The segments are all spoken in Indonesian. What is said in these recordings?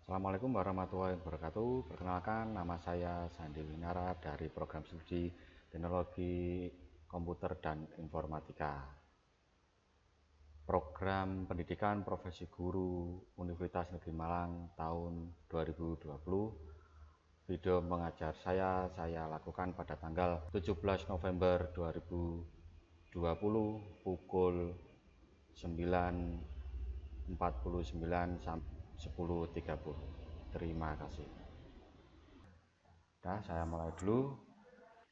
Assalamualaikum warahmatullahi wabarakatuh. Perkenalkan, nama saya Sandi Winara dari Program Studi Teknologi Komputer dan Informatika. Program Pendidikan Profesi Guru Universitas Negeri Malang tahun 2020. Video mengajar saya lakukan pada tanggal 17 November 2020 pukul 9.49 sampai 10.30. Terima kasih. Nah, saya mulai dulu.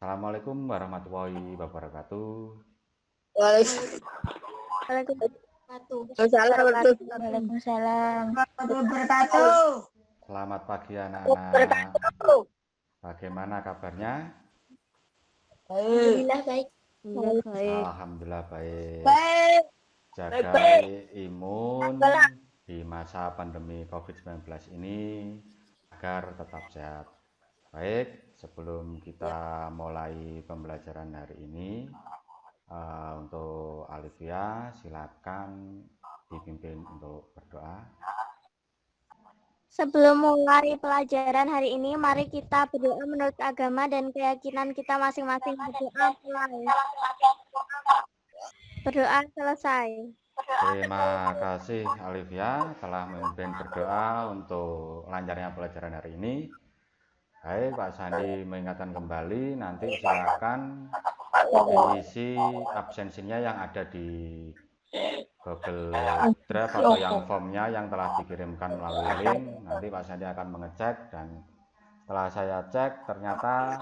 Assalamualaikum warahmatullahi wabarakatuh. Waalaikumsalam wabarakatuh. Selamat pagi anak-anak. Bagaimana kabarnya? Alhamdulillah baik. Alhamdulillah baik. Baik. Jaga imun di masa pandemi COVID-19 ini agar tetap sehat. Baik, sebelum kita mulai pembelajaran hari ini, untuk Alivia silakan dipimpin untuk berdoa. Sebelum mulai pelajaran hari ini, mari kita berdoa menurut agama dan keyakinan kita masing-masing. Berdoa selesai. Terima kasih Alivia telah memimpin berdoa untuk lancarnya pelajaran hari ini. Baik, Pak Sandi mengingatkan kembali, nanti silakan isi absensinya yang ada di Google Drive atau yang formnya yang telah dikirimkan melalui link. Nanti Pak Sandi akan mengecek, dan setelah saya cek ternyata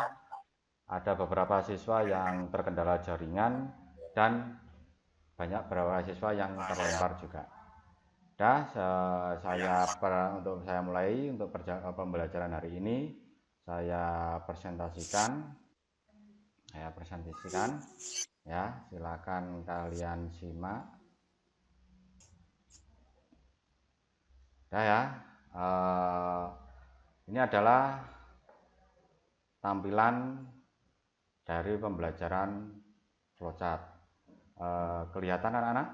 ada beberapa siswa yang terkendala jaringan dan banyak beberapa siswa yang terlempar juga. Untuk saya mulai untuk pembelajaran hari ini, saya presentasikan ya, silakan kalian simak. Ya, ini adalah tampilan dari pembelajaran flowchart. Kelihatan anak-anak?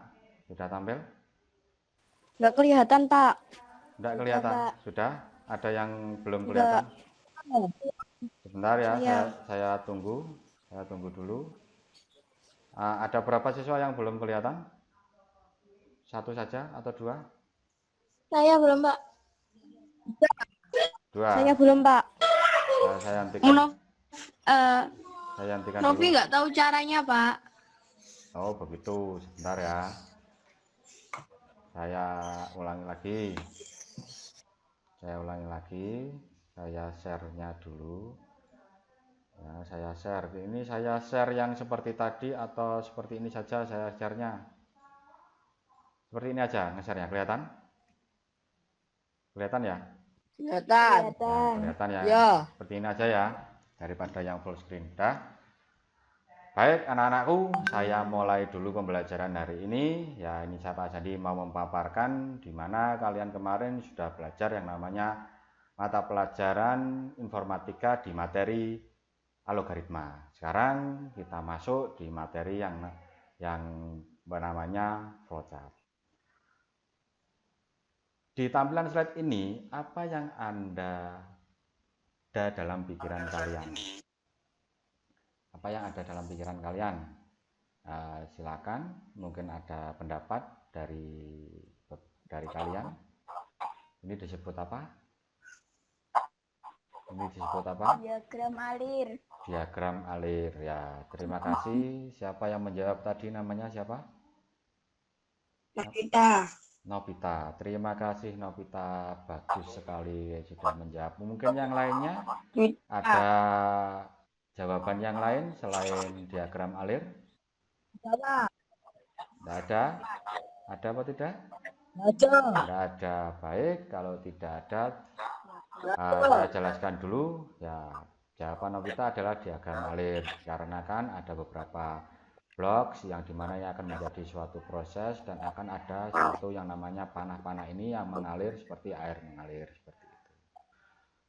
Sudah tampil? Nggak kelihatan, Pak. Tidak kelihatan? Sudah? Ada yang belum kelihatan? Sebentar ya, saya tunggu dulu. Ada berapa siswa yang belum kelihatan? Satu saja atau dua? Saya belum, Pak. Dua. Saya belum, Pak. Saya hentikan. Saya hentikan Novi nggak tahu caranya, Pak. Oh begitu, sebentar ya. Saya ulangi lagi. Saya share-nya dulu. Ya, saya share. Ini saya share yang seperti tadi atau seperti ini saja saya share-nya? Seperti ini aja nge-share-nya, kelihatan? Kelihatan ya? Kelihatan. Ya, kelihatan ya? Ya. Seperti ini aja ya, daripada yang full screen. Dah. Baik anak-anakku, saya mulai dulu pembelajaran hari ini. Ya, ini saya Pak Sandi mau memaparkan di mana kalian kemarin sudah belajar yang namanya mata pelajaran informatika di materi algoritma. Sekarang kita masuk di materi yang namanya flowchart. Di tampilan slide ini, apa yang ada dalam pikiran kalian? Apa yang ada dalam pikiran kalian? Silakan, mungkin ada pendapat dari kalian. Ini disebut apa? Diagram alir. Diagram alir ya. Terima kasih. Siapa yang menjawab tadi, namanya siapa? Nobita. Terima kasih Nobita, bagus sekali sudah menjawab. Mungkin yang lainnya ada jawaban yang lain selain diagram alir? Tidak ada? Ada apa tidak? Tidak ada. Baik, kalau tidak ada, saya jelaskan dulu. Ya, jawaban Nobita adalah diagram alir, karena kan ada beberapa blok yang dimana yang akan menjadi suatu proses dan akan ada suatu yang namanya panah-panah ini yang mengalir seperti air mengalir seperti itu.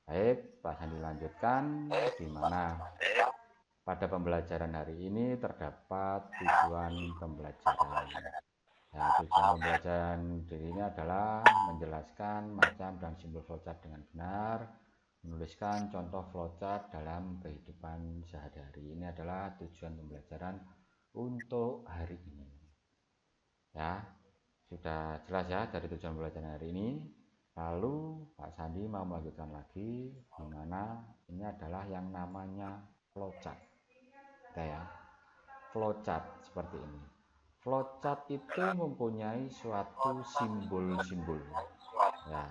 Baik, Pak Sandi lanjutkan, di mana pada pembelajaran hari ini terdapat tujuan pembelajaran. Ya, tujuan pembelajaran diri ini adalah menjelaskan macam dan simbol flowchart dengan benar, menuliskan contoh flowchart dalam kehidupan sehari-hari. Ini adalah tujuan pembelajaran untuk hari ini. Ya, sudah jelas ya dari tujuan pembelajaran hari ini. Lalu Pak Sandi mau melanjutkan lagi, di mana ini adalah yang namanya flowchart. Ya, flowchart seperti ini. Flowchart itu mempunyai suatu simbol-simbol. Ya,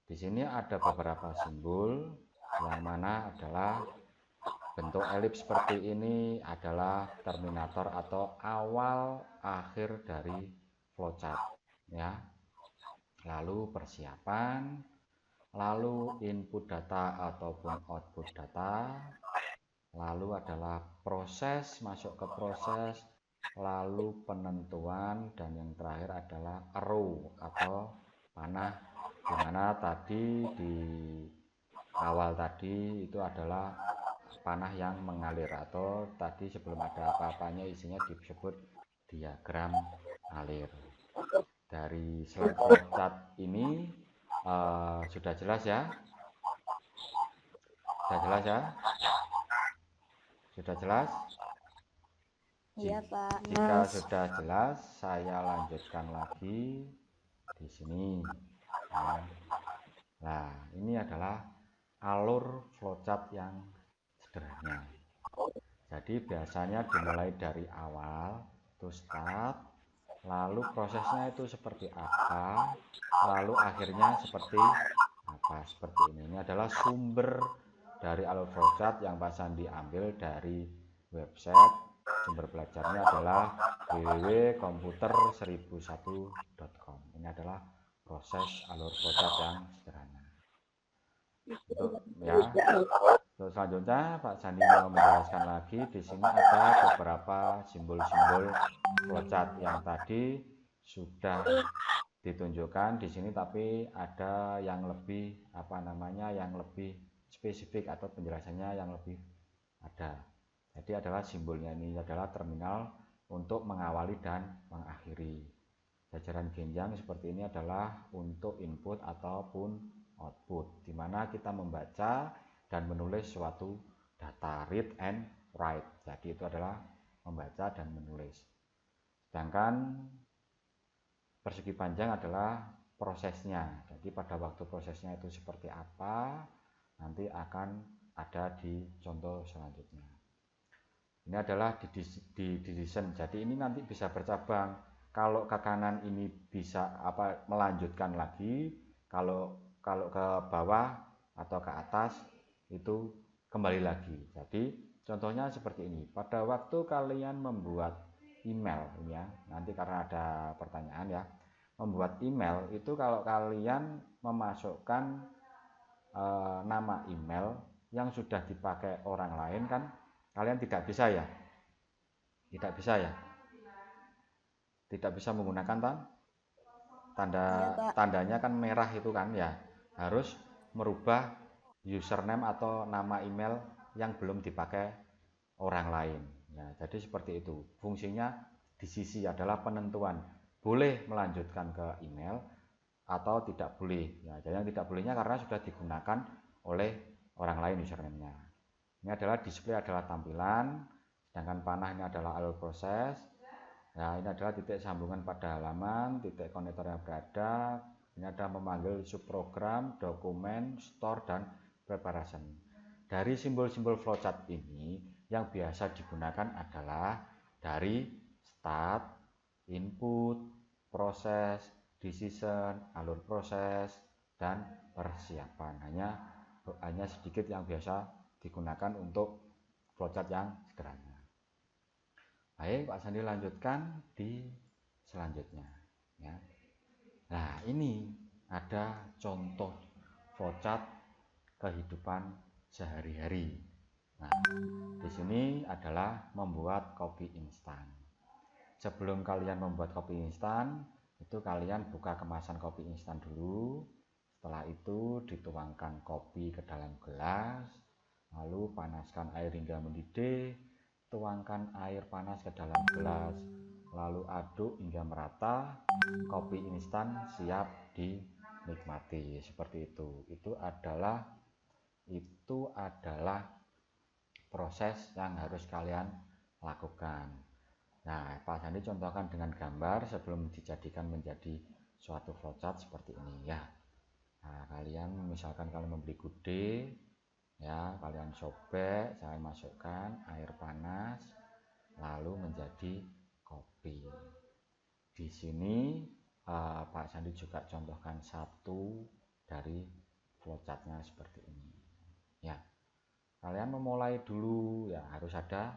di sini ada beberapa simbol, yang mana adalah bentuk elips seperti ini adalah terminator atau awal akhir dari flowchart. Ya, lalu persiapan, lalu input data ataupun output data, lalu adalah proses masuk ke proses, lalu penentuan, dan yang terakhir adalah arrow atau panah, dimana tadi di awal tadi itu adalah panah yang mengalir, atau tadi sebelum ada apa-apanya isinya disebut diagram alir. Dari slide flowchart ini sudah jelas ya? Sudah jelas ya? Sudah jelas? Iya, Pak. Jika sudah jelas, saya lanjutkan lagi di sini. Nah, ini adalah alur flowchart yang sederhana. Jadi biasanya dimulai dari awal, to start, lalu prosesnya itu seperti apa, lalu akhirnya seperti apa, seperti ini. Ini adalah sumber dari alur flowchart yang Pak Sandi ambil dari website. Sumber belajarnya adalah www.komputer1001.com. Ini adalah proses alur flowchart yang sederhana. Ya, terus selanjutnya Pak Sandi mau menjelaskan lagi. Di sini ada beberapa simbol-simbol flowchart yang tadi sudah ditunjukkan di sini, tapi ada yang lebih yang lebih spesifik atau penjelasannya yang lebih ada. Jadi adalah simbolnya ini adalah terminal untuk mengawali dan mengakhiri. Jajaran genjang seperti ini adalah untuk input ataupun output, di mana kita membaca dan menulis suatu data, read and write. Jadi itu adalah membaca dan menulis. Sedangkan persegi panjang adalah prosesnya. Jadi pada waktu prosesnya itu seperti apa, nanti akan ada di contoh selanjutnya. Ini adalah didesain. Jadi ini nanti bisa bercabang. Kalau ke kanan ini bisa melanjutkan lagi, kalau ke bawah atau ke atas itu kembali lagi. Jadi contohnya seperti ini. Pada waktu kalian membuat email ya, nanti karena ada pertanyaan ya, membuat email itu kalau kalian memasukkan nama email yang sudah dipakai orang lain kan kalian tidak bisa ya, tidak bisa menggunakan tandanya kan merah itu kan ya, harus merubah username atau nama email yang belum dipakai orang lain. Nah, jadi seperti itu fungsinya. Di sisi adalah penentuan boleh melanjutkan ke email atau tidak boleh ya. Jadi yang tidak bolehnya karena sudah digunakan oleh orang lain username-nya. Ini adalah display, adalah tampilan, sedangkan panah ini adalah alur proses. Nah, ini adalah titik sambungan pada halaman, titik konektor yang berada. Ini adalah memanggil subprogram, dokumen, store, dan preparation. Dari simbol-simbol flowchart ini yang biasa digunakan adalah dari start, input, proses, decision, alur proses, dan persiapan. Hanya sedikit yang biasa digunakan untuk flowchart yang sederhana. Baik, Pak Sandi lanjutkan di selanjutnya ya. Nah, ini ada contoh flowchart kehidupan sehari-hari. Nah, di sini adalah membuat kopi instan. Sebelum kalian membuat kopi instan, itu kalian buka kemasan kopi instan dulu. Setelah itu dituangkan kopi ke dalam gelas, lalu panaskan air hingga mendidih, tuangkan air panas ke dalam gelas, lalu aduk hingga merata, kopi instan siap dinikmati. Seperti itu. Itu adalah proses yang harus kalian lakukan. Nah, Pak Sandi contohkan dengan gambar sebelum dijadikan menjadi suatu flowchart seperti ini ya. Nah, kalian misalkan kalian membeli gude ya, kalian sobek, saya masukkan air panas lalu menjadi kopi. Di sini Pak Sandi juga contohkan satu dari flowchartnya seperti ini ya. Kalian memulai dulu ya, harus ada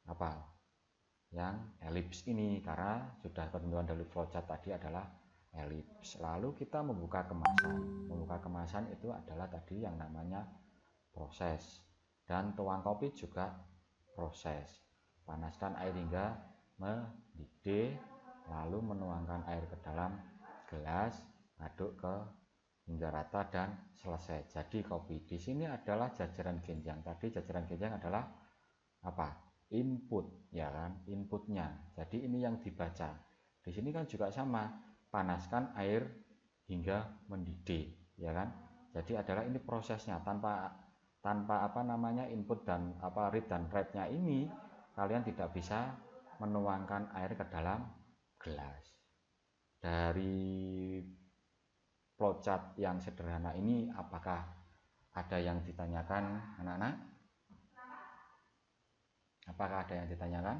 apa yang elips ini, karena sudah ketentuan dari flowchart tadi adalah elips. Lalu kita membuka kemasan itu adalah tadi yang namanya proses, dan tuang kopi juga proses. Panaskan air hingga mendidih, lalu menuangkan air ke dalam gelas, aduk hingga rata dan selesai. Jadi kopi. Di sini adalah jajaran genjang. Tadi jajaran genjang adalah apa? Input, ya kan? Inputnya. Jadi ini yang dibaca. Di sini kan juga sama. Panaskan air hingga mendidih, ya kan? Jadi adalah ini prosesnya, tanpa apa namanya input dan read dan write-nya ini kalian tidak bisa menuangkan air ke dalam gelas. Dari flowchart yang sederhana ini apakah ada yang ditanyakan anak-anak? Apakah ada yang ditanyakan?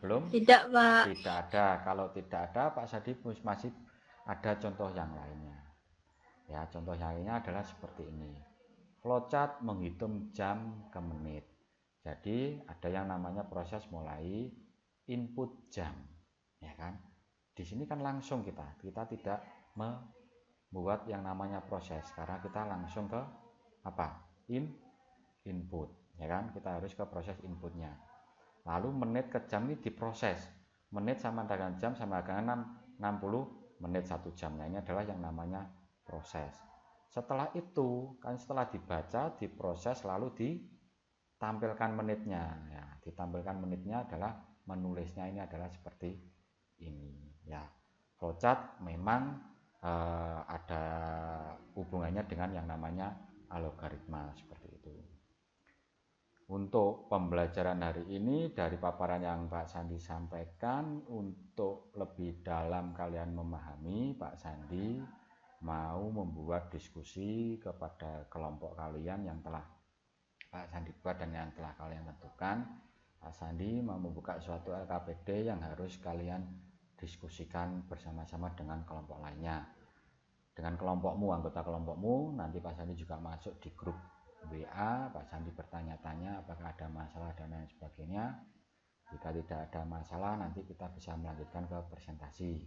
Belum? Tidak, Pak. Tidak ada. Kalau tidak ada, Pak Sadi masih ada contoh yang lainnya. Ya, contoh yang lainnya adalah seperti ini. Flowchart menghitung jam ke menit. Jadi ada yang namanya proses mulai input jam, ya kan? Di sini kan langsung kita tidak membuat yang namanya proses, karena kita langsung ke apa? Input, ya kan? Kita harus ke proses inputnya. Lalu menit ke jam ini diproses. Menit sama dengan jam sama dengan 60 menit 1 jam. Nah, ini adalah yang namanya proses. Setelah itu, kan setelah dibaca, diproses, lalu ditampilkan menitnya. Ya, ditampilkan menitnya adalah menulisnya ini adalah seperti ini. Ya, flowchart memang ada hubungannya dengan yang namanya algoritma seperti itu. Untuk pembelajaran hari ini dari paparan yang Pak Sandi sampaikan, untuk lebih dalam kalian memahami, Pak Sandi mau membuat diskusi kepada kelompok kalian yang telah Pak Sandi buat dan yang telah kalian tentukan. Pak Sandi mau membuka suatu LKPD yang harus kalian diskusikan bersama-sama dengan kelompok lainnya. Dengan kelompokmu, anggota kelompokmu, nanti Pak Sandi juga masuk di grup WA, Pak Sandi bertanya-tanya apakah ada masalah dan lain sebagainya. Jika tidak ada masalah, nanti kita bisa melanjutkan ke presentasi.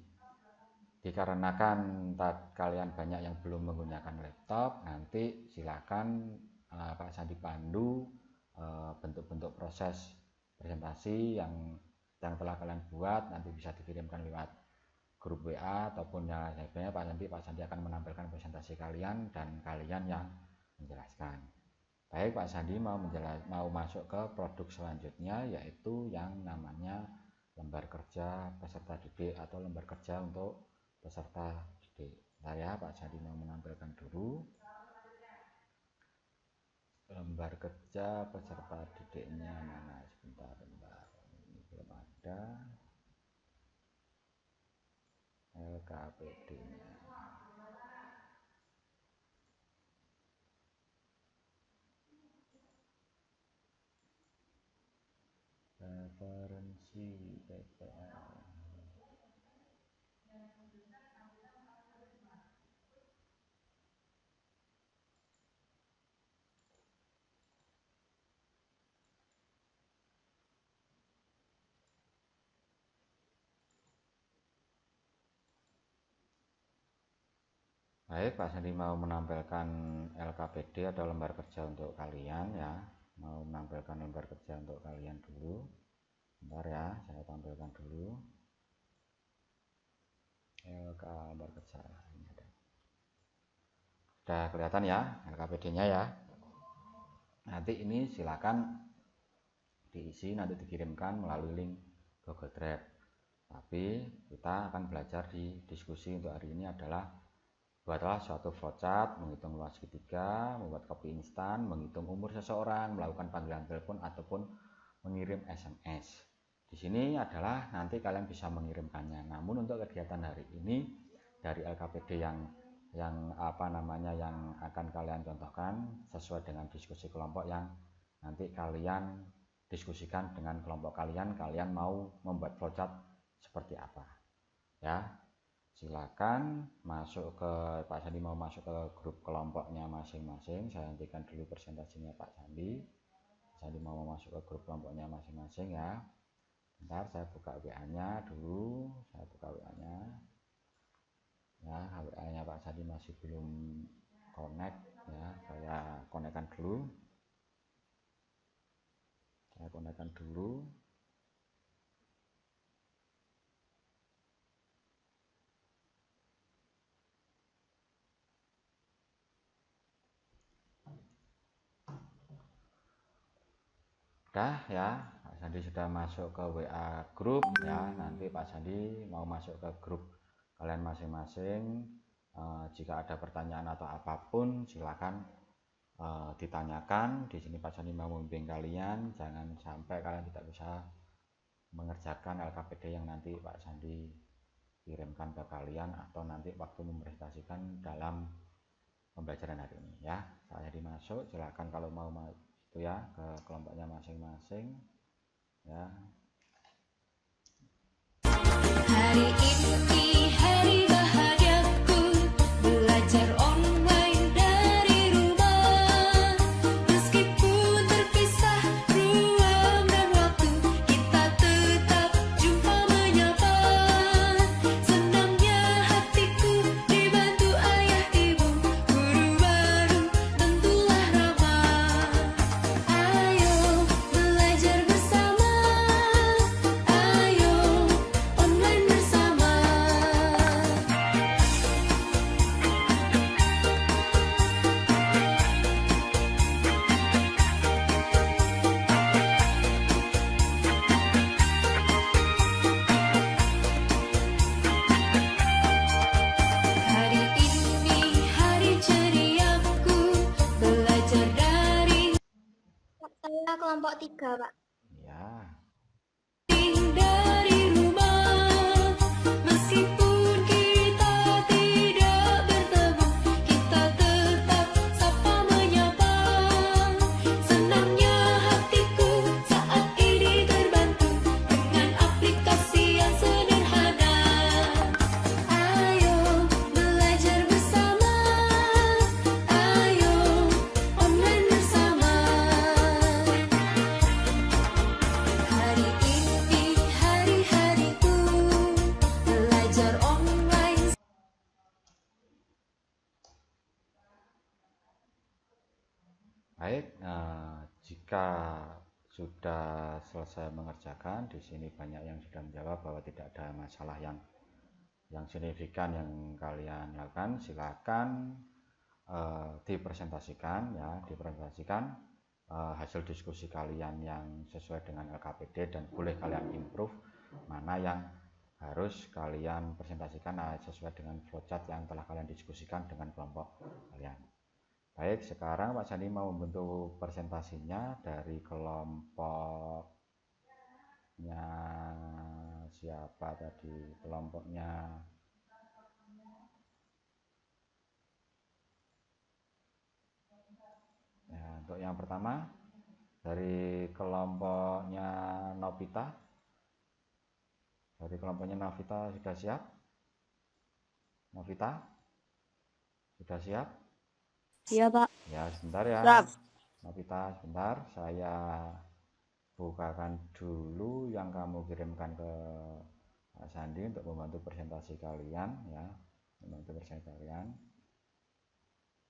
Dikarenakan kalian banyak yang belum menggunakan laptop, nanti silakan Pak Sandi pandu bentuk-bentuk proses presentasi yang telah kalian buat, nanti bisa dikirimkan lewat grup WA ataupun yang lainnya. Pak Sandi akan menampilkan presentasi kalian dan kalian yang menjelaskan. Baik, Pak Sandi mau masuk ke produk selanjutnya, yaitu yang namanya lembar kerja peserta didik atau lembar kerja untuk peserta didik. Saya Pak Sandi mau menampilkan dulu lembar kerja peserta didiknya mana, sebentar, ini belum ada LKPD-nya. Referensi PPL. Baik, Pak Sandi mau menampilkan LKPD atau lembar kerja untuk kalian ya. Mau menampilkan lembar kerja untuk kalian dulu. Bentar ya, saya tampilkan dulu. LK lembar kerja. Ini ada. Sudah kelihatan ya LKPD-nya ya. Nanti ini silakan diisi, nanti dikirimkan melalui link Google Drive. Tapi kita akan belajar di diskusi untuk hari ini adalah buatlah suatu flowchart, menghitung luas segitiga, membuat kopi instan, menghitung umur seseorang, melakukan panggilan telepon ataupun mengirim SMS. Di sini adalah nanti kalian bisa mengirimkannya. Namun untuk kegiatan hari ini dari LKPD yang akan kalian contohkan sesuai dengan diskusi kelompok yang nanti kalian diskusikan dengan kelompok kalian mau membuat flowchart seperti apa ya. Silakan masuk ke Pak Sandi, mau masuk ke grup kelompoknya masing-masing. Saya hentikan dulu presentasinya Pak Sandi. Pak Sandi mau masuk ke grup kelompoknya masing-masing ya. Bentar, saya buka WA-nya dulu. Saya buka WA-nya. Ya, WA-nya Pak Sandi masih belum connect ya. Saya konekkan dulu. Udah ya, Pak Sandi sudah masuk ke WA grup ya. Nanti Pak Sandi mau masuk ke grup kalian masing-masing. Jika ada pertanyaan atau apapun silakan ditanyakan. Di sini Pak Sandi mau membimbing kalian, jangan sampai kalian tidak bisa mengerjakan LKPD yang nanti Pak Sandi kirimkan ke kalian atau nanti waktu mempresentasikan dalam pembelajaran hari ini ya. Saya dimasuk, silakan kalau mau itu ya ke kelompoknya masing-masing ya. Hari ini hari bahagiaku, belajar online dari rumah. Meskipun terpisah ruang dan waktu, kita tetap jumpa menyapa. Senangnya hatiku dibantu ayah ibu, guru baru tentulah ramah. Ayo belajar bersama, ayo online bersama. Hari ini hari ceriaku, belajar dari Saya kelompok 3, Pak. Ya, rumah. Meskipun kita tidak bertemu, kita tetap sapa menyapa. Senangnya hatiku saat ini terbantu dengan aplikasi yang sederhana. Ayo belajar bersama, ayo online bersama. Hari ini hari-hariku, belajar online. baik. Jika sudah selesai mengerjakan, di sini banyak yang sudah menjawab bahwa tidak ada masalah yang signifikan yang kalian lakukan. Silakan dipresentasikan ya, hasil diskusi kalian yang sesuai dengan LKPD dan boleh kalian improve mana yang harus kalian presentasikan sesuai dengan flowchart yang telah kalian diskusikan dengan kelompok kalian. Baik, sekarang Pak Sandi mau membentuk presentasinya dari kelompoknya siapa tadi, kelompoknya ya. Untuk yang pertama dari kelompoknya Novita, sudah siap? Novita sudah siap? Iya, Pak. Ya, sebentar ya. Siap. Novita, sebentar. Saya bukakan dulu yang kamu kirimkan ke Pak Sandi untuk membantu presentasi kalian ya.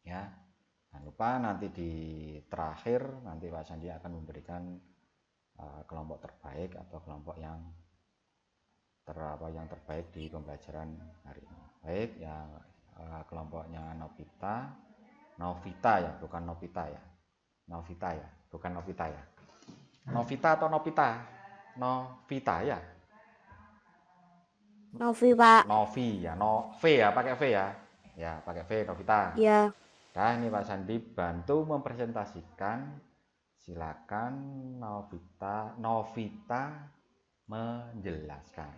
Ya, jangan lupa nanti di terakhir nanti Pak Sandi akan memberikan kelompok terbaik atau kelompok yang terbaik di pembelajaran hari ini. Baik ya, kelompoknya Novita ya, bukan Novita ya. Novita atau Novita? Novita ya. Novi, Pak. Novi ya, V ya, pakai V ya. Ya, pakai V Novita. Ya. Nah, ini Pak Sandi bantu mempresentasikan. Silakan Novita menjelaskan.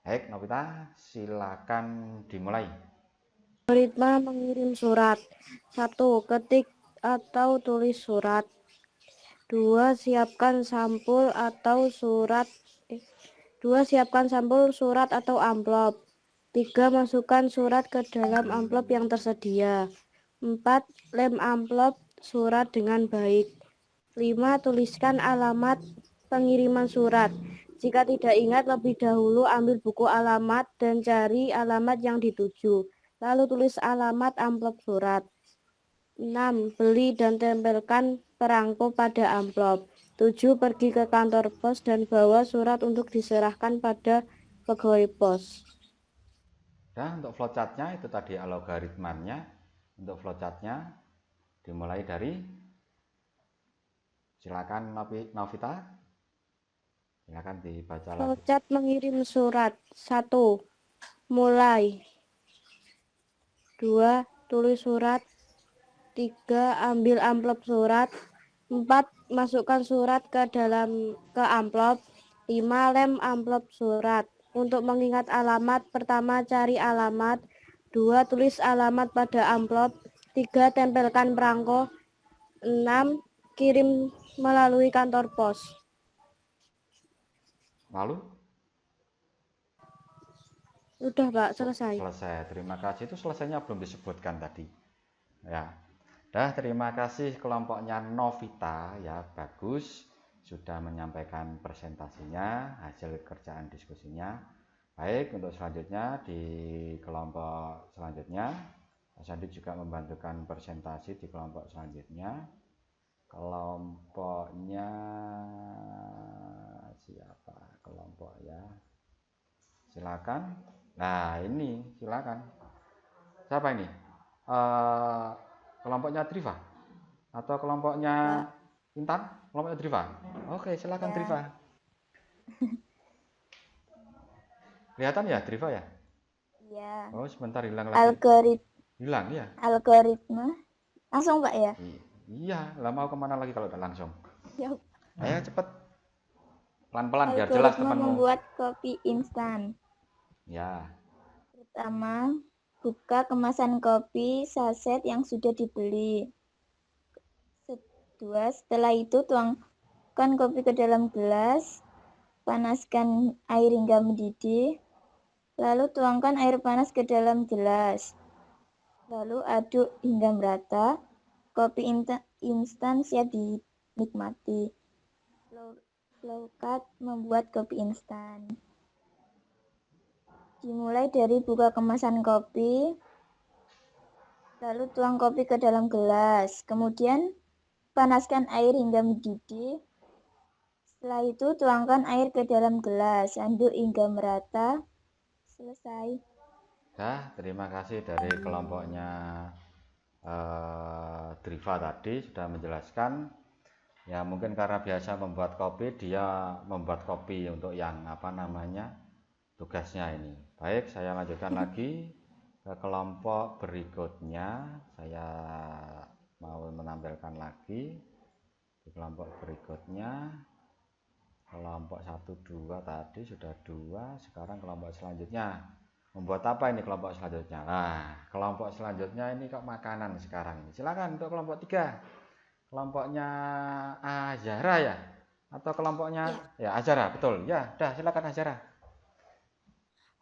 Baik, Novita, silakan dimulai. Algoritma mengirim surat. 1. Ketik atau tulis surat. 2. Siapkan sampul atau surat. 2. Siapkan sampul surat atau amplop. 3. Masukkan surat ke dalam amplop yang tersedia. 4. Lem amplop surat dengan baik. 5. Tuliskan alamat pengiriman surat. Jika tidak ingat, lebih dahulu ambil buku alamat dan cari alamat yang dituju. Lalu tulis alamat amplop surat. 6. Beli dan tempelkan perangko pada amplop. 7. Pergi ke kantor pos dan bawa surat untuk diserahkan pada pegawai pos. Nah, untuk flowchartnya itu tadi algoritmanya. Untuk flowchartnya dimulai dari, silakan Novita, silakan dibaca lagi. Flowchart mengirim surat. 1. Mulai. 2. Tulis surat. 3. Ambil amplop surat. 4. Masukkan surat ke amplop. 5. Lem amplop surat. Untuk mengingat alamat, pertama cari alamat. 2. Tulis alamat pada amplop. 3. Tempelkan perangko. 6. Kirim melalui kantor pos. Lalu? Udah, Pak, selesai. Selesai. Terima kasih. Itu selesainya belum disebutkan tadi. Ya. Dah, terima kasih kelompoknya Novita ya, bagus sudah menyampaikan presentasinya, hasil kerjaan diskusinya. Baik, untuk selanjutnya di kelompok selanjutnya Mas Andi juga membantukan presentasi di kelompok selanjutnya. Kelompoknya siapa kelompok ya? Silakan. Nah, ini silakan. Siapa ini? Kelompoknya Driva atau kelompoknya Intan? Kelompoknya Driva. Oke, silakan Ya. Driva. Kelihatan ya Driva ya? Iya. Oh, sebentar hilang lagi. Hilang ya? Algoritma. Langsung Pak ya? Iya, lah mau kemana lagi kalau udah langsung? Ya. Ayo cepet. Pelan-pelan biar jelas Algoritma temanmu. membuat kopi instan. Ya. Pertama, buka kemasan kopi saset yang sudah dibeli. Kedua, setelah itu tuangkan kopi ke dalam gelas, panaskan air hingga mendidih, lalu tuangkan air panas ke dalam gelas. Lalu aduk hingga merata, kopi instan siap dinikmati. Flowchart membuat kopi instan. Dimulai dari buka kemasan kopi, lalu tuang kopi ke dalam gelas, kemudian panaskan air hingga mendidih. Setelah itu tuangkan air ke dalam gelas, aduk hingga merata. Selesai. Dah, terima kasih dari kelompoknya Driva tadi sudah menjelaskan. Ya mungkin karena biasa membuat kopi, dia membuat kopi untuk yang tugasnya ini. Baik, saya lanjutkan lagi ke kelompok berikutnya. Saya mau menampilkan lagi di kelompok berikutnya. Kelompok 1, 2 tadi sudah 2, sekarang kelompok selanjutnya. Membuat apa ini kelompok selanjutnya? Nah, kelompok selanjutnya ini kok makanan sekarang. Silakan untuk kelompok 3. Kelompoknya Azara ya? Atau kelompoknya ya Azara, betul. Ya, dah silakan Azara.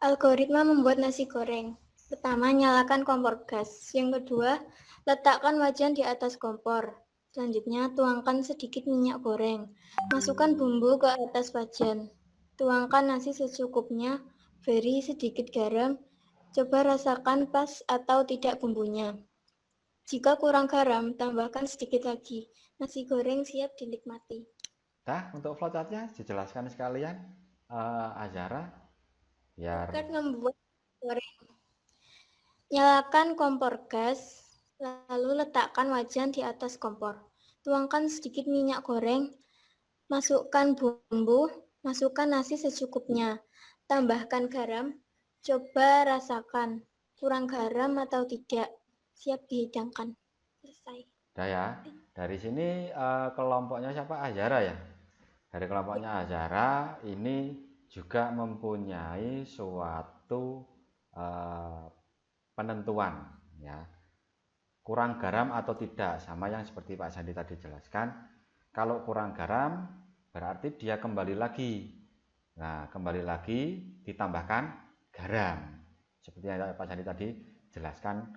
Algoritma membuat nasi goreng. Pertama, nyalakan kompor gas. Yang kedua, letakkan wajan di atas kompor. Selanjutnya, tuangkan sedikit minyak goreng. Masukkan bumbu ke atas wajan. Tuangkan nasi secukupnya, beri sedikit garam. Coba rasakan pas atau tidak bumbunya. Jika kurang garam, tambahkan sedikit lagi. Nasi goreng siap dinikmati. Dah, untuk flowchartnya dijelaskan sekalian Azara. Biar Flowchart membuat goreng. Nyalakan kompor gas, lalu letakkan wajan di atas kompor. Tuangkan sedikit minyak goreng, Masukkan bumbu, masukkan nasi secukupnya. Tambahkan garam, coba rasakan. Kurang garam atau tidak? Siap dihidangkan. Selesai. Udah ya. Dari sini kelompoknya siapa? Azara ya. Dari kelompoknya Azara ini juga mempunyai suatu penentuan ya. Kurang garam atau tidak, sama yang seperti Pak Sandi tadi jelaskan. Kalau kurang garam berarti dia kembali lagi. Nah, kembali lagi ditambahkan garam. Seperti yang Pak Sandi tadi jelaskan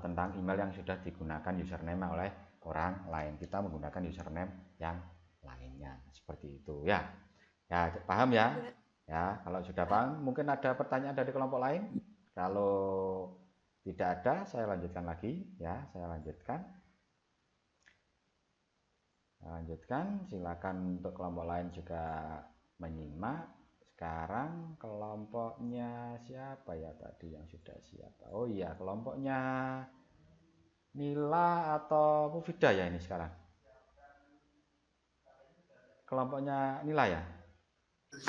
tentang email yang sudah digunakan username oleh orang lain. Kita menggunakan username yang lainnya. Seperti itu ya. Ya, paham ya? Ya, kalau sudah paham, mungkin ada pertanyaan dari kelompok lain. Kalau tidak ada, saya lanjutkan lagi ya. Saya lanjutkan. Silakan untuk kelompok lain juga menyimak. Sekarang kelompoknya siapa ya tadi yang sudah siap? Oh iya, kelompoknya Nila atau Mufidah ya ini sekarang. Kelompoknya Nila ya?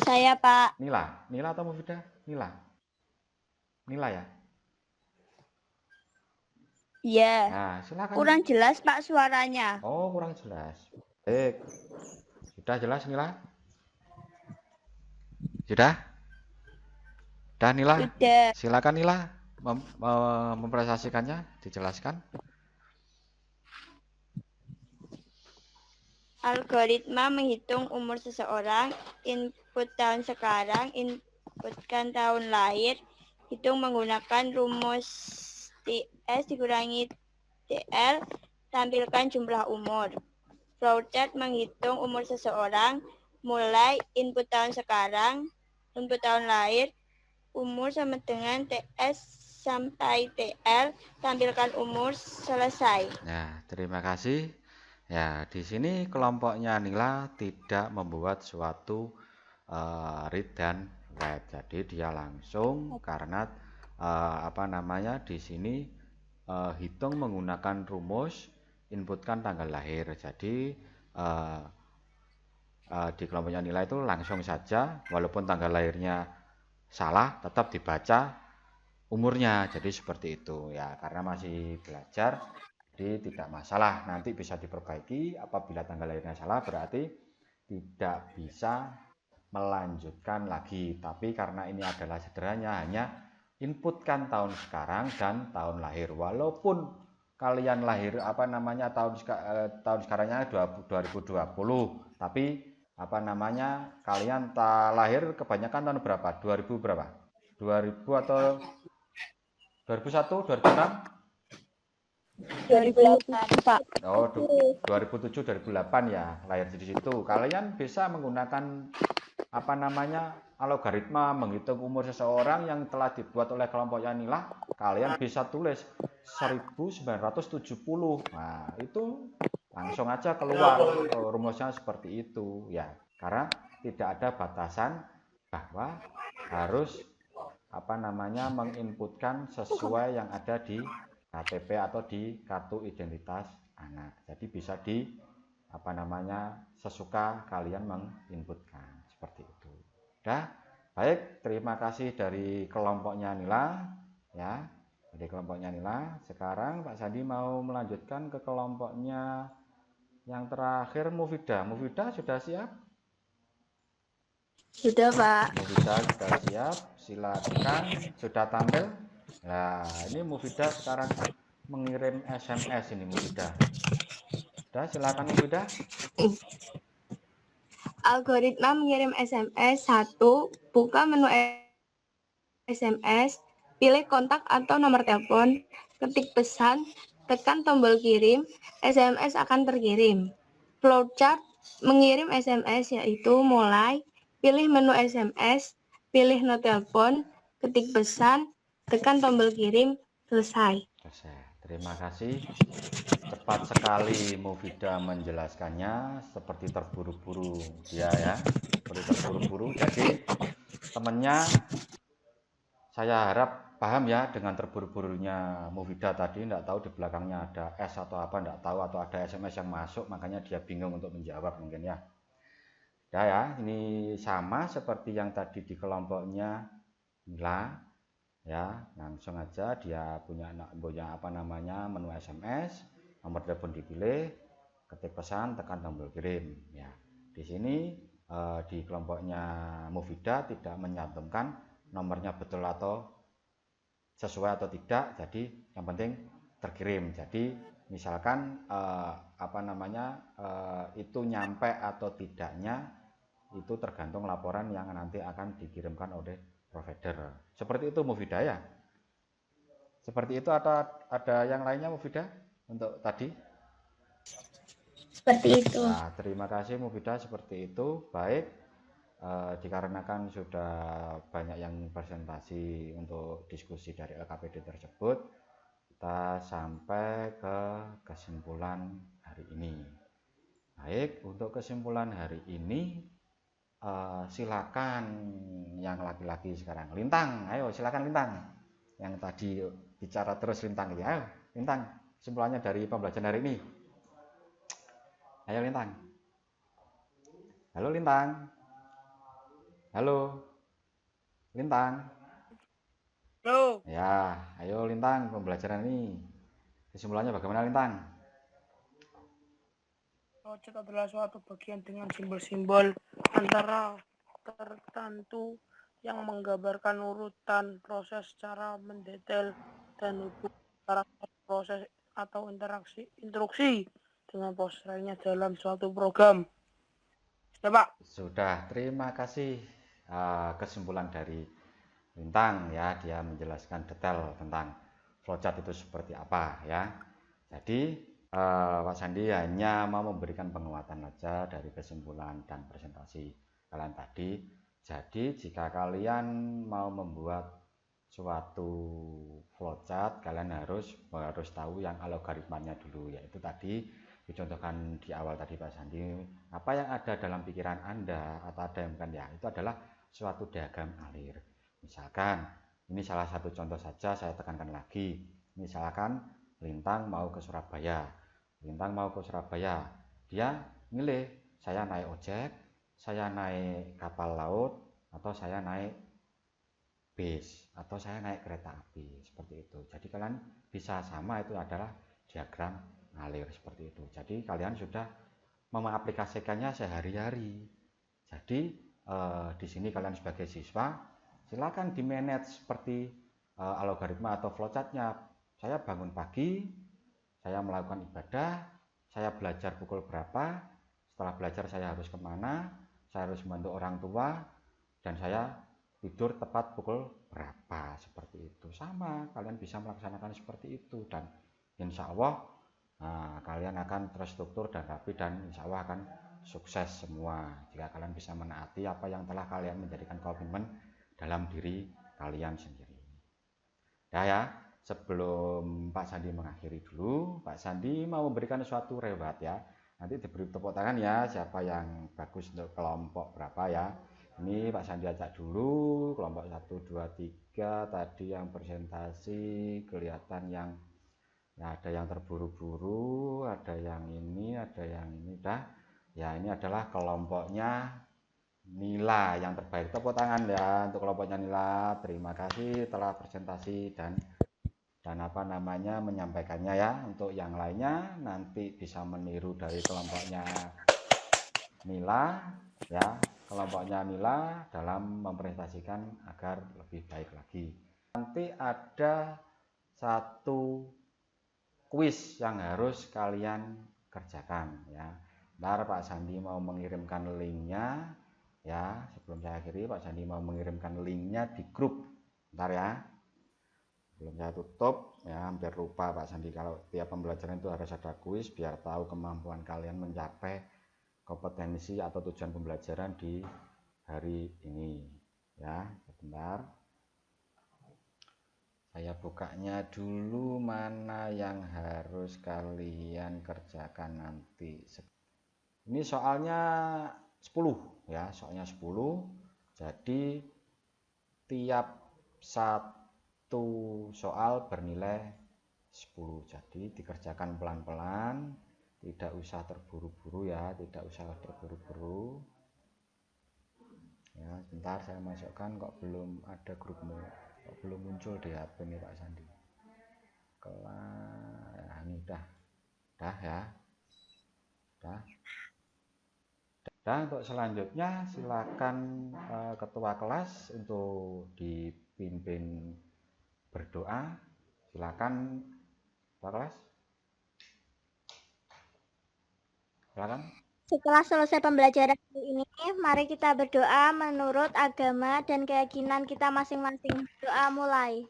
Saya, Pak. Nila atau Mufidah? Nila ya? Iya. Nah, silakan. Kurang jelas, Pak, suaranya. Oh, kurang jelas. Baik. Sudah jelas Nila? Sudah? Sudah Nila? Sudah. Silakan Nila mempresentasikannya, dijelaskan. Algoritma menghitung umur seseorang, input tahun sekarang, inputkan tahun lahir, hitung menggunakan rumus TS dikurangi TL, tampilkan jumlah umur. Flowchart menghitung umur seseorang, mulai input tahun sekarang, input tahun lahir, umur sama dengan TS sampai TL, tampilkan umur, selesai. Nah, terima kasih. Ya, di sini kelompoknya Nila tidak membuat suatu read dan write. Jadi dia langsung karena di sini hitung menggunakan rumus, inputkan tanggal lahir. Jadi di kelompoknya Nila itu langsung saja, walaupun tanggal lahirnya salah, tetap dibaca umurnya. Jadi seperti itu ya, karena masih belajar. Jadi tidak masalah, nanti bisa diperbaiki. Apabila tanggal lahirnya salah berarti tidak bisa melanjutkan lagi. Tapi karena ini adalah sederhana, hanya inputkan tahun sekarang dan tahun lahir. Walaupun kalian lahir tahun sekarangnya 2020, tapi kalian lahir kebanyakan tahun berapa? 2000 berapa? 2000 atau 2001, 2006? 2008, Pak. Oh, 2007, 2008 ya, lahir di situ. Kalian bisa menggunakan algoritma menghitung umur seseorang yang telah dibuat oleh kelompoknya Nila. Kalian bisa tulis 1970. Nah, itu langsung aja keluar rumusnya seperti itu ya. Karena tidak ada batasan bahwa harus menginputkan sesuai yang ada di KTP atau di kartu identitas anak. Jadi bisa sesuka kalian menginputkan seperti itu. Udah, baik, terima kasih dari kelompoknya Nila ya. Dari kelompoknya Nila. Sekarang Pak Sandi mau melanjutkan ke kelompoknya yang terakhir, Mufidah. Mufidah sudah siap? Sudah, Pak. Mufidah sudah siap. Silakan, sudah tampil. Nah, ini Mufidah sekarang mengirim SMS ini Mufidah. Sudah, silakan Mufidah. Algoritma mengirim SMS 1, buka menu SMS, pilih kontak atau nomor telepon, ketik pesan, tekan tombol kirim, SMS akan terkirim. Flowchart mengirim SMS yaitu mulai, pilih menu SMS, pilih no telepon, ketik pesan, tekan tombol kirim, selesai. Terima kasih. Cepat sekali Mufidah menjelaskannya, seperti terburu-buru dia ya. Seperti terburu-buru. Jadi temannya saya harap paham ya dengan terburu-burunya Mufidah tadi. Tidak tahu di belakangnya ada S atau apa, tidak tahu, atau ada SMS yang masuk, makanya dia bingung untuk menjawab mungkin ya. Ya, ini sama seperti yang tadi di kelompoknya Mila. Ya, langsung aja dia punya apa namanya menu SMS, nomor telepon dipilih, ketik pesan, tekan tombol kirim. Ya, di sini di kelompoknya Mufidah tidak menyantumkan nomornya betul atau sesuai atau tidak, jadi yang penting terkirim. Jadi misalkan apa namanya itu nyampe atau tidaknya itu tergantung laporan yang nanti akan dikirimkan oleh provider. Seperti itu Mufidah ya. Seperti itu, atau ada yang lainnya Mufidah untuk tadi? Seperti itu. Nah, terima kasih Mufidah, seperti itu. Baik, dikarenakan sudah banyak yang presentasi untuk diskusi dari LKPD tersebut, kita sampai ke kesimpulan hari ini. Baik, untuk kesimpulan hari ini silakan yang laki-laki sekarang Lintang, ayo silakan Lintang. Yang tadi bicara terus Lintang ya, ayo Lintang, kesimpulannya dari pembelajaran hari ini. Ayo Lintang. Halo Lintang. Halo Lintang. Halo. Ya, ayo Lintang, pembelajaran ini kesimpulannya bagaimana Lintang? Flowchart adalah suatu bagian dengan simbol-simbol antara tertentu yang menggambarkan urutan proses secara mendetail dan hubungan karakter proses atau instruksi dengan proses lainnya dalam suatu program. Sudah, Pak? Sudah, terima kasih. Kesimpulan dari Lintang ya, dia menjelaskan detail tentang flowchart itu seperti apa ya. Jadi Pak Sandi hanya mau memberikan penguatan saja dari kesimpulan dan presentasi kalian tadi. Jadi jika kalian mau membuat suatu flowchart, kalian harus tahu yang algoritmanya dulu, yaitu tadi dicontohkan di awal tadi Pak Sandi, apa yang ada dalam pikiran Anda atau ada yang bukan, ya itu adalah suatu diagram alir. Misalkan ini salah satu contoh saja, saya tekankan lagi, misalkan Lintang mau ke Surabaya. Lintang mau ke Surabaya, dia milih saya naik ojek, saya naik kapal laut, atau saya naik bis, atau saya naik kereta api, seperti itu. Jadi kalian bisa sama, itu adalah diagram ngalir seperti itu. Jadi kalian sudah mengaplikasikannya sehari-hari. Jadi di sini kalian sebagai siswa silakan di manage seperti algoritma atau flowchartnya. Saya bangun pagi, saya melakukan ibadah, saya belajar pukul berapa, setelah belajar saya harus kemana, saya harus membantu orang tua, dan saya tidur tepat pukul berapa, seperti itu. Sama, kalian bisa melaksanakan seperti itu, dan insya Allah kalian akan terstruktur dan rapi, dan insya Allah akan sukses semua jika kalian bisa menaati apa yang telah kalian menjadikan komitmen dalam diri kalian sendiri. Ya, sebelum Pak Sandi mengakhiri dulu, Pak Sandi mau memberikan suatu reward ya. Nanti diberi tepuk tangan ya, siapa yang bagus untuk kelompok berapa ya. Ini Pak Sandi ajak dulu kelompok 1, 2, 3 tadi yang presentasi, kelihatan yang ya, ada yang terburu-buru, ada yang ini, dah. Ya, ini adalah kelompoknya Nila yang terbaik. Tepuk tangan ya untuk kelompoknya Nila. Terima kasih telah presentasi dan apa namanya menyampaikannya ya. Untuk yang lainnya nanti bisa meniru dari kelompoknya Nila ya. Kelompoknya Nila dalam mempresentasikan agar lebih baik lagi. Nanti ada satu kuis yang harus kalian kerjakan ya. Ntar Pak Sandi mau mengirimkan linknya ya. Sebelum saya akhiri, Pak Sandi mau mengirimkan linknya di grup. Ntar ya, belum saya tutup ya, hampir lupa Pak Sandi, kalau tiap pembelajaran itu harus ada kuis biar tahu kemampuan kalian mencapai kompetensi atau tujuan pembelajaran di hari ini ya. Sebentar, saya bukanya dulu mana yang harus kalian kerjakan nanti. Ini soalnya 10 ya, soalnya 10. Jadi tiap satu soal bernilai 10. Jadi dikerjakan pelan-pelan, tidak usah terburu-buru ya, tidak usah terburu-buru. Ya, sebentar saya masukkan, kok belum ada grupmu, kok belum muncul di HP nih Pak Sandi. Kelas, ya, ini udah ya, udah. Dan untuk selanjutnya silakan ketua kelas untuk dipimpin berdoa. Silakan ketua kelas. Silakan. Setelah selesai pembelajaran hari ini, mari kita berdoa menurut agama dan keyakinan kita masing-masing. Doa mulai.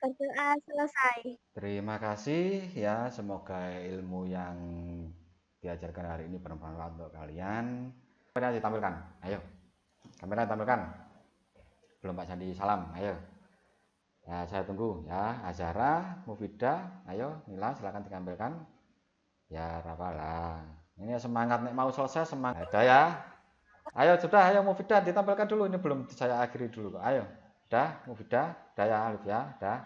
Berdoa selesai. Terima kasih ya, semoga ilmu yang diajarkan hari ini bermanfaat untuk kalian. Kamera ditampilkan, ayo. Kamera tampilkan. Belum Pak Sandi salam, ayo. Ya, saya tunggu ya. Azhara, Mufidah, ayo. Nila silakan ditampilkan. Ya, Rafalah. Ini semangat nih, mau selesai semangat. Ada ya. Ayo sudah, ayo Mufidah ditampilkan dulu. Ini belum saya akhiri dulu kok. Ayo. Dah, Mufidah, dah ya Alif ya, dah.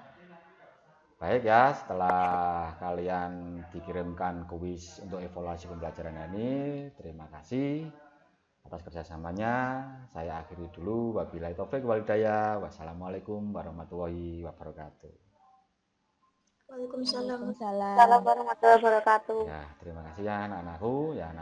Baik ya, setelah kalian dikirimkan kuis untuk evaluasi pembelajaran ini, terima kasih atas kerjasamanya. Saya akhiri dulu. Wabillahi taufik wal hidayah. Wassalamualaikum warahmatullahi wabarakatuh. Waalaikumsalam. Waalaikumsalam warahmatullahi wabarakatuh. Ya, terima kasih ya anak-anakku. Ya,